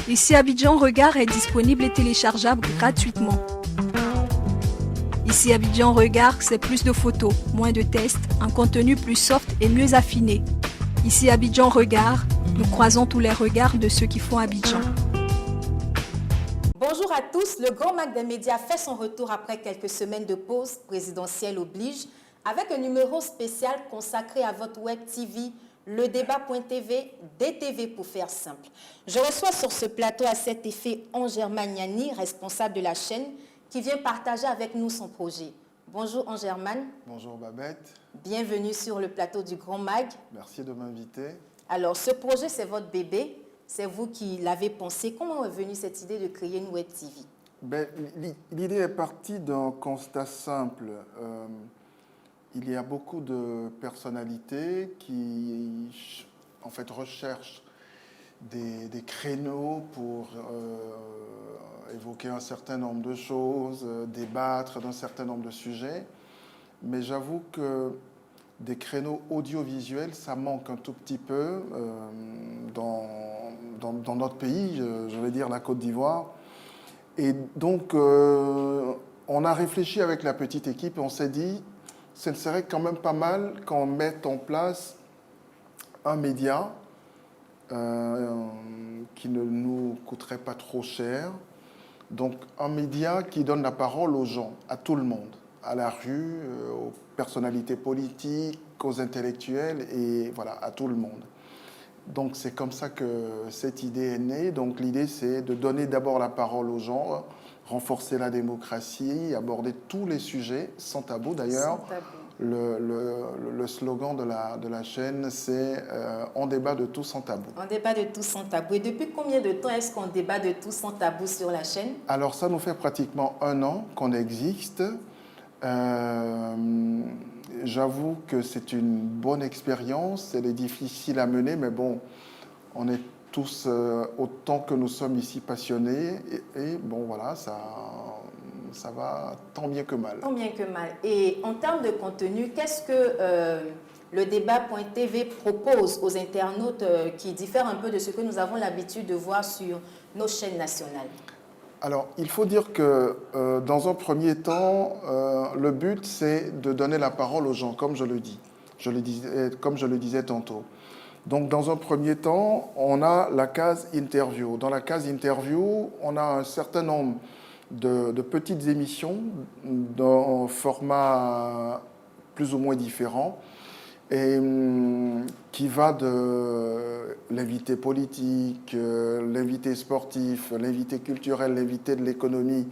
Ici Abidjan Regard est disponible et téléchargeable gratuitement. Ici Abidjan Regard, c'est plus de photos, moins de tests, un contenu plus soft et mieux affiné. Ici Abidjan Regard, nous croisons tous les regards de ceux qui font Abidjan. Bonjour à tous, le Grand Mac des médias fait son retour après quelques semaines de pause présidentielle oblige avec un numéro spécial consacré à votre web TV, le débat.tv, DTV pour faire simple. Je reçois sur ce plateau à cet effet Angerman Niani, responsable de la chaîne, qui vient partager avec nous son projet. Bonjour Angerman. Bonjour Babette. Bienvenue sur le plateau du Grand Mag. Merci de m'inviter. Alors ce projet c'est votre bébé, c'est vous qui l'avez pensé. Comment est venue cette idée de créer une web TV? L'idée est partie d'un constat simple. Il y a beaucoup de personnalités qui, en fait, recherchent des créneaux pour évoquer un certain nombre de choses, débattre d'un certain nombre de sujets. Mais j'avoue que des créneaux audiovisuels, ça manque un tout petit peu dans notre pays, je vais dire la Côte d'Ivoire. Et donc, on a réfléchi avec la petite équipe et on s'est dit, ce serait quand même pas mal qu'on mette en place un média qui ne nous coûterait pas trop cher. Donc, un média qui donne la parole aux gens, à tout le monde, à la rue, aux personnalités politiques, aux intellectuels et voilà, à tout le monde. Donc, c'est comme ça que cette idée est née. Donc, l'idée, c'est de donner d'abord la parole aux gens, renforcer la démocratie, aborder tous les sujets, sans tabou d'ailleurs. Le slogan de la chaîne, c'est on débat de tout sans tabou. On débat de tout sans tabou. Et depuis combien de temps est-ce qu'on débat de tout sans tabou sur la chaîne? Alors, ça nous fait pratiquement 1 an qu'on existe. J'avoue que c'est une bonne expérience. Elle est difficile à mener, mais bon, on est tous, autant que nous sommes ici, passionnés. Et bon, voilà, ça va tant bien que mal. Tant bien que mal. Et en termes de contenu, qu'est-ce que le débat.tv propose aux internautes qui diffère un peu de ce que nous avons l'habitude de voir sur nos chaînes nationales? Alors, il faut dire que dans un premier temps, le but, c'est de donner la parole aux gens, comme je le dis. Comme je le disais tantôt. Donc, dans un premier temps, on a la case interview. Dans la case interview, on a un certain nombre de petites émissions dans un format plus ou moins différent et qui va de l'invité politique, l'invité sportif, l'invité culturel, l'invité de l'économie.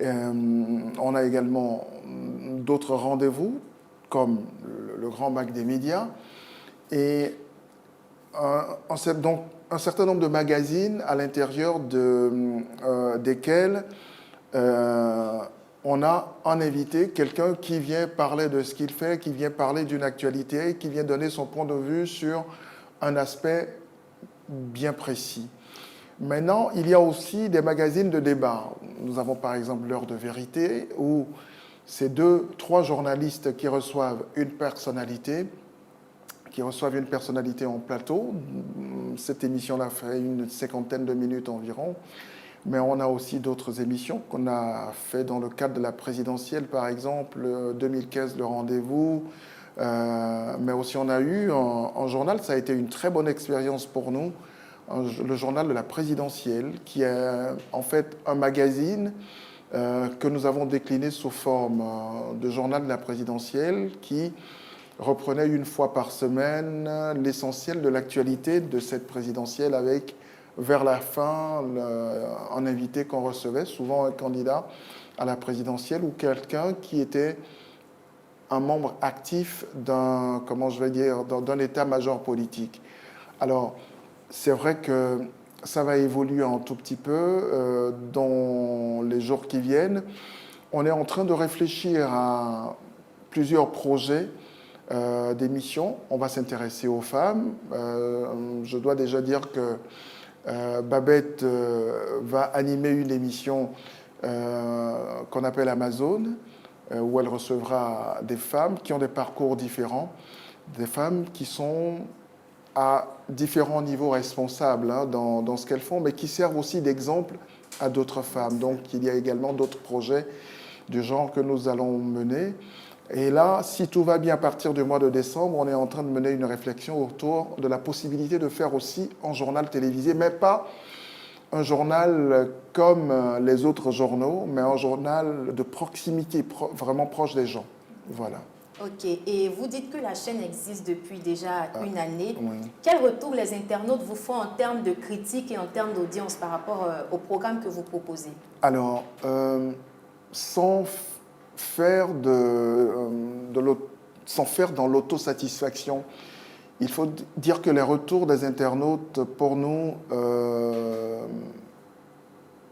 On a également d'autres rendez-vous comme le Grand Mac des médias et donc un certain nombre de magazines à l'intérieur desquels on a un invité, quelqu'un qui vient parler de ce qu'il fait, qui vient parler d'une actualité, qui vient donner son point de vue sur un aspect bien précis. Maintenant, il y a aussi des magazines de débat. Nous avons par exemple L'Heure de Vérité, où c'est 2-3 journalistes qui reçoivent une personnalité en plateau. Cette émission-là fait une 50aine de minutes environ. Mais on a aussi d'autres émissions qu'on a fait dans le cadre de la présidentielle, par exemple, 2015, le rendez-vous. Mais aussi on a eu un journal, ça a été une très bonne expérience pour nous, le journal de la présidentielle, qui est en fait un magazine que nous avons décliné sous forme de journal de la présidentielle qui reprenait 1 fois par semaine l'essentiel de l'actualité de cette présidentielle avec, vers la fin, un invité qu'on recevait, souvent un candidat à la présidentielle ou quelqu'un qui était un membre actif d'un état-major politique. Alors, c'est vrai que ça va évoluer un tout petit peu dans les jours qui viennent. On est en train de réfléchir à plusieurs projets d'émissions. On va s'intéresser aux femmes. Je dois déjà dire que Babette va animer une émission qu'on appelle Amazon, où elle recevra des femmes qui ont des parcours différents, des femmes qui sont à différents niveaux responsables hein, dans ce qu'elles font, mais qui servent aussi d'exemple à d'autres femmes. Donc il y a également d'autres projets du genre que nous allons mener. Et là, si tout va bien à partir du mois de décembre, on est en train de mener une réflexion autour de la possibilité de faire aussi un journal télévisé, mais pas un journal comme les autres journaux, mais un journal de proximité, vraiment proche des gens. Voilà. Ok, et vous dites que la chaîne existe depuis déjà une année. Oui. Quel retour les internautes vous font en termes de critiques et en termes d'audience par rapport au programme que vous proposez? Alors, sans faire sans faire dans l'autosatisfaction, il faut dire que les retours des internautes, pour nous,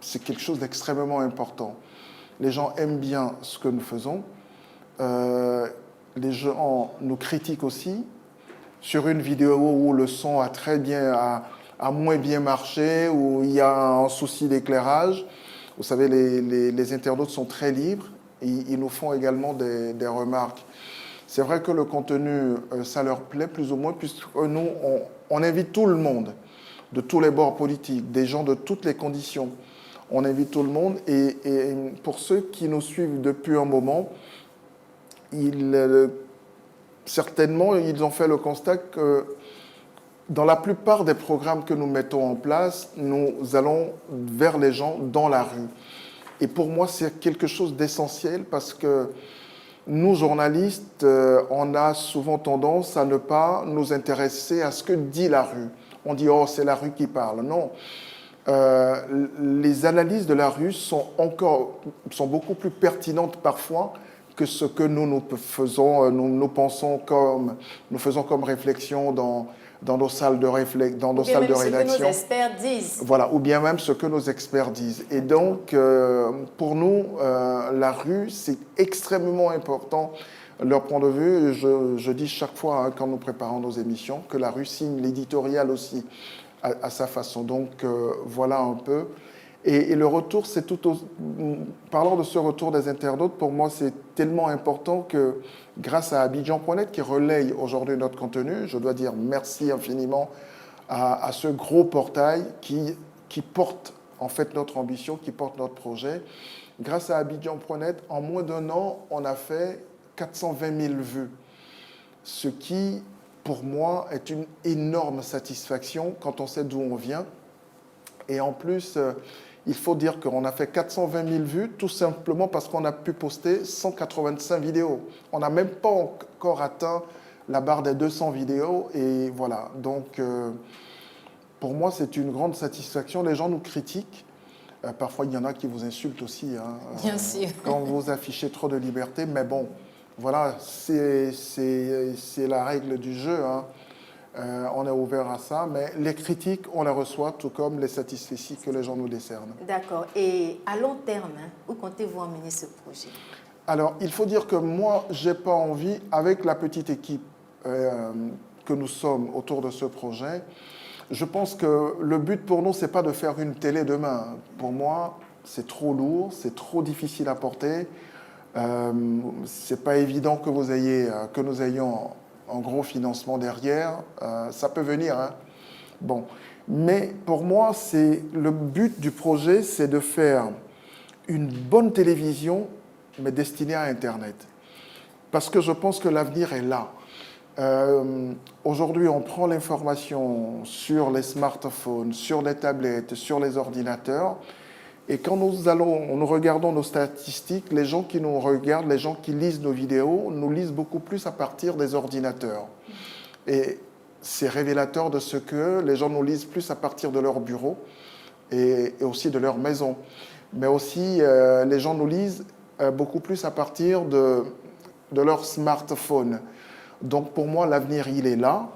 c'est quelque chose d'extrêmement important. Les gens aiment bien ce que nous faisons. Les gens nous critiquent aussi. Sur une vidéo où le son a moins bien marché, où il y a un souci d'éclairage, vous savez, les internautes sont très libres. Ils nous font également des remarques. C'est vrai que le contenu, ça leur plaît plus ou moins, puisque nous, on invite tout le monde, de tous les bords politiques, des gens de toutes les conditions. On invite tout le monde et pour ceux qui nous suivent depuis un moment, certainement, ils ont fait le constat que dans la plupart des programmes que nous mettons en place, nous allons vers les gens dans la rue. Et pour moi, c'est quelque chose d'essentiel parce que nous, journalistes, on a souvent tendance à ne pas nous intéresser à ce que dit la rue. On dit « oh, c'est la rue qui parle ». Non. Les analyses de la rue sont beaucoup plus pertinentes parfois que ce que nous faisons, nous pensons nous faisons comme réflexion dans nos salles de rédaction. Ou bien même ce que nos experts disent. Voilà, ou bien même ce que nos experts disent. Et donc, pour nous, la rue, c'est extrêmement important, leur point de vue. Je dis chaque fois, hein, quand nous préparons nos émissions, que la rue signe l'éditorial aussi à sa façon. Donc, voilà un peu. Et le retour, c'est parlant de ce retour des internautes, pour moi, c'est tellement important que grâce à Abidjan.net qui relaye aujourd'hui notre contenu, je dois dire merci infiniment à ce gros portail qui porte en fait notre ambition, qui porte notre projet. Grâce à Abidjan.net, en moins d'un an, on a fait 420 000 vues, ce qui, pour moi, est une énorme satisfaction quand on sait d'où on vient. Et en plus, il faut dire qu'on a fait 420 000 vues tout simplement parce qu'on a pu poster 185 vidéos. On n'a même pas encore atteint la barre des 200 vidéos. Et voilà, donc pour moi, c'est une grande satisfaction. Les gens nous critiquent. Parfois, il y en a qui vous insultent aussi. Hein, bien sûr. Quand vous affichez trop de liberté. Mais bon, voilà, c'est la règle du jeu. Hein. On est ouvert à ça, mais les critiques, on les reçoit, tout comme les satisfecits que les gens nous décernent. D'accord. Et à long terme, hein, où comptez-vous emmener ce projet? Alors, il faut dire que moi, je n'ai pas envie, avec la petite équipe que nous sommes autour de ce projet, je pense que le but pour nous, ce n'est pas de faire une télé demain. Pour moi, c'est trop lourd, c'est trop difficile à porter. Ce n'est pas évident que nous ayons un gros financement derrière, ça peut venir. Hein. Bon. Mais pour moi, le but du projet, c'est de faire une bonne télévision, mais destinée à Internet. Parce que je pense que l'avenir est là. Aujourd'hui, on prend l'information sur les smartphones, sur les tablettes, sur les ordinateurs. Et quand nous regardons nos statistiques, les gens qui nous regardent, les gens qui lisent nos vidéos, nous lisent beaucoup plus à partir des ordinateurs. Et c'est révélateur de ce que les gens nous lisent plus à partir de leur bureau et aussi de leur maison. Mais aussi, les gens nous lisent beaucoup plus à partir de leur smartphone. Donc pour moi, l'avenir, il est là.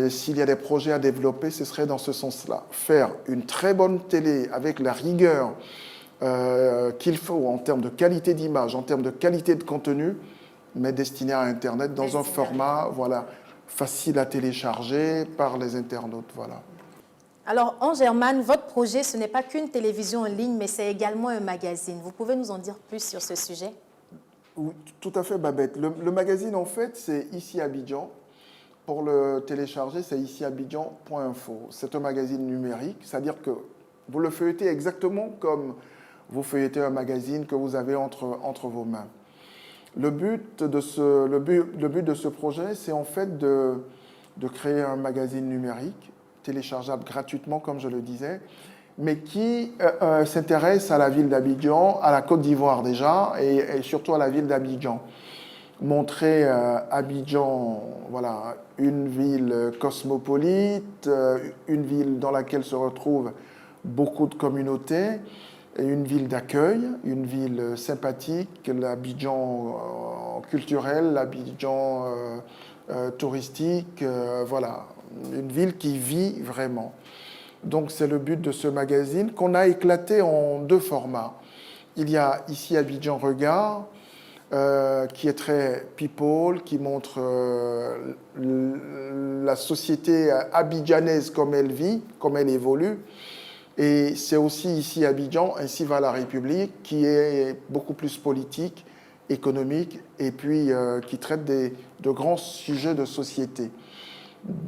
S'il y a des projets à développer, ce serait dans ce sens-là. Faire une très bonne télé avec la rigueur qu'il faut en termes de qualité d'image, en termes de qualité de contenu, mais destinée à Internet dans un format facile à télécharger par les internautes. Voilà. Alors, Ange Herman, votre projet, ce n'est pas qu'une télévision en ligne, mais c'est également un magazine. Vous pouvez nous en dire plus sur ce sujet? Oui, tout à fait, Babette. Le magazine, en fait, c'est ici à Abidjan. pour le télécharger, c'est ici abidjan.info. C'est un magazine numérique, c'est-à-dire que vous le feuilletez exactement comme vous feuilletez un magazine que vous avez entre vos mains. Le but de ce projet, c'est en fait de créer un magazine numérique, téléchargeable gratuitement, comme je le disais, mais qui s'intéresse à la ville d'Abidjan, à la Côte d'Ivoire déjà, et surtout à la ville d'Abidjan. Montrer Abidjan, voilà, une ville cosmopolite, une ville dans laquelle se retrouvent beaucoup de communautés, et une ville d'accueil, une ville sympathique, l'Abidjan culturel, l'Abidjan touristique, voilà, une ville qui vit vraiment. Donc c'est le but de ce magazine qu'on a éclaté en 2 formats. Il y a ici Abidjan Regard, qui est très people, qui montre la société abidjanaise comme elle vit, comme elle évolue. Et c'est aussi ici Abidjan, ainsi va la République, qui est beaucoup plus politique, économique, et puis qui traite de grands sujets de société.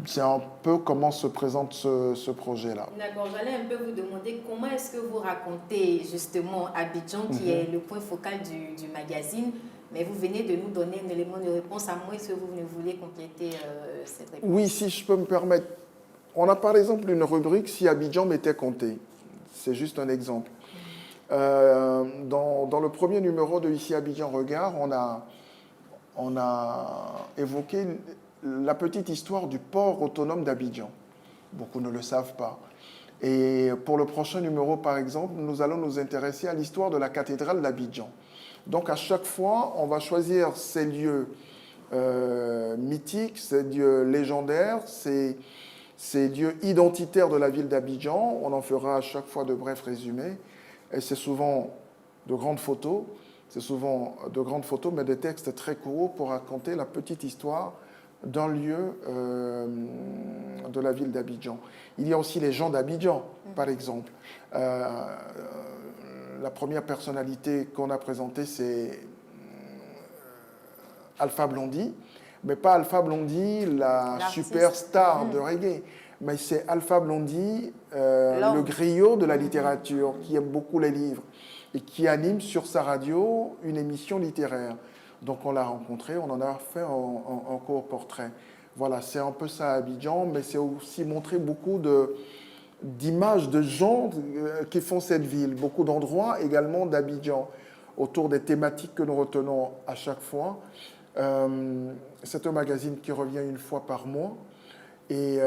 C'est un peu comment se présente ce projet-là. D'accord, j'allais un peu vous demander comment est-ce que vous racontez justement Abidjan, qui est le point focal du magazine, mais vous venez de nous donner un élément de réponse, à moins que vous ne voulez compléter cette réponse. Oui, si je peux me permettre. On a par exemple une rubrique « Si Abidjan m'était compté ». C'est juste un exemple. Dans le premier numéro de Ici Abidjan Regard, on a évoqué la petite histoire du port autonome d'Abidjan. Beaucoup ne le savent pas. Et pour le prochain numéro, par exemple, nous allons nous intéresser à l'histoire de la cathédrale d'Abidjan. Donc à chaque fois, on va choisir ces lieux mythiques, ces lieux légendaires, ces lieux identitaires de la ville d'Abidjan. On en fera à chaque fois de brefs résumés. Et c'est souvent de grandes photos. C'est souvent de grandes photos, mais des textes très courts pour raconter la petite histoire d'un lieu de la ville d'Abidjan. Il y a aussi les gens d'Abidjan, par exemple. La première personnalité qu'on a présentée, c'est Alpha Blondy, mais pas Alpha Blondy, la superstar de reggae, mais c'est Alpha Blondy, le griot de la littérature, qui aime beaucoup les livres et qui anime sur sa radio une émission littéraire. Donc on l'a rencontré, on en a fait un court portrait. Voilà, c'est un peu ça à Abidjan, mais c'est aussi montrer beaucoup d'images de gens qui font cette ville, beaucoup d'endroits également d'Abidjan, autour des thématiques que nous retenons à chaque fois. C'est un magazine qui revient une fois par mois. Et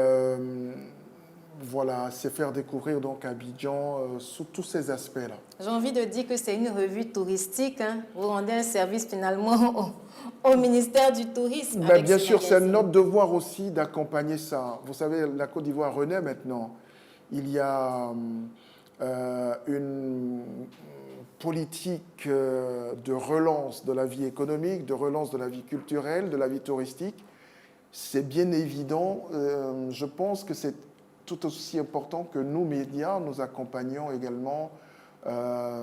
voilà, c'est faire découvrir donc Abidjan sous tous ces aspects-là. J'ai envie de dire que c'est une revue touristique. Hein. Vous rendez un service finalement au ministère du Tourisme. Ben, bien sûr, c'est notre devoir aussi d'accompagner ça. Vous savez, la Côte d'Ivoire renaît maintenant. Il y a une politique de relance de la vie économique, de relance de la vie culturelle, de la vie touristique. C'est bien évident. Je pense que c'est tout aussi important que nous, médias, nous accompagnions également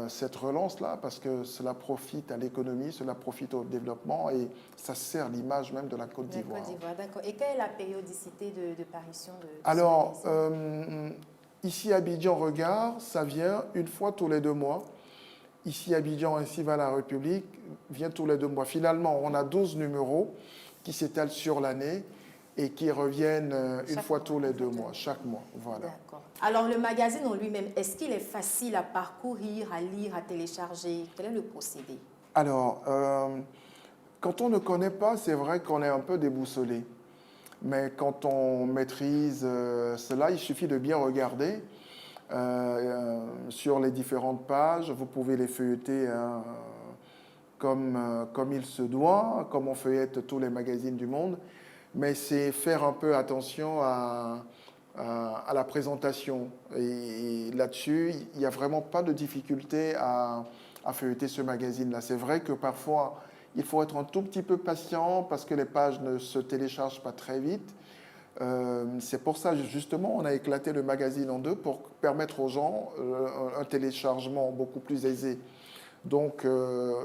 cette relance-là, parce que cela profite à l'économie, cela profite au développement et ça sert l'image même de la Côte d'Ivoire. D'accord. Et quelle est la périodicité de parution de Alors, ici Abidjan Regard, ça vient une fois tous les 2 mois. Ici Abidjan, ainsi va la République, vient tous les 2 mois. Finalement, on a 12 numéros qui s'étalent sur l'année et qui reviennent une fois tous les 2 mois, chaque mois. Voilà. D'accord. Alors, le magazine en lui-même, est-ce qu'il est facile à parcourir, à lire, à télécharger? Quel est le procédé? Alors, quand on ne connaît pas, c'est vrai qu'on est un peu déboussolé. Mais quand on maîtrise cela, il suffit de bien regarder sur les différentes pages. Vous pouvez les feuilleter comme il se doit, comme on feuillette tous les magazines du monde. Mais c'est faire un peu attention à la présentation. Et là-dessus, il n'y a vraiment pas de difficulté à feuilleter ce magazine-là. C'est vrai que parfois, il faut être un tout petit peu patient parce que les pages ne se téléchargent pas très vite. C'est pour ça, justement, on a éclaté le magazine en 2 pour permettre aux gens un téléchargement beaucoup plus aisé. Donc,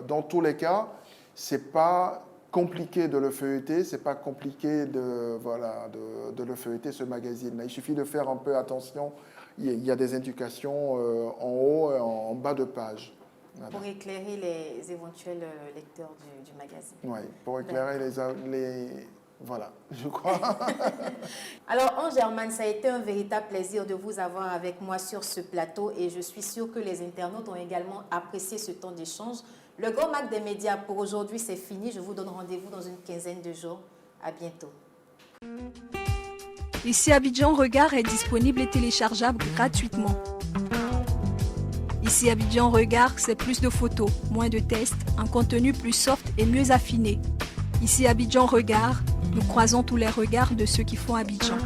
dans tous les cas, ce n'est pas compliqué de le feuilleter, c'est pas compliqué de le feuilleter, ce magazine. Il suffit de faire un peu attention. Il y a des indications en haut et en bas de page. Voilà. Pour éclairer les éventuels lecteurs du magazine. Oui, pour éclairer les... Voilà, je crois. Alors, Ange Herman, ça a été un véritable plaisir de vous avoir avec moi sur ce plateau et je suis sûre que les internautes ont également apprécié ce temps d'échange. Le Grand Mac des médias pour aujourd'hui, c'est fini. Je vous donne rendez-vous dans une quinzaine de jours. À bientôt. Ici Abidjan Regard est disponible et téléchargeable gratuitement. Ici Abidjan Regard, c'est plus de photos, moins de tests, un contenu plus soft et mieux affiné. Ici Abidjan Regard, nous croisons tous les regards de ceux qui font Abidjan.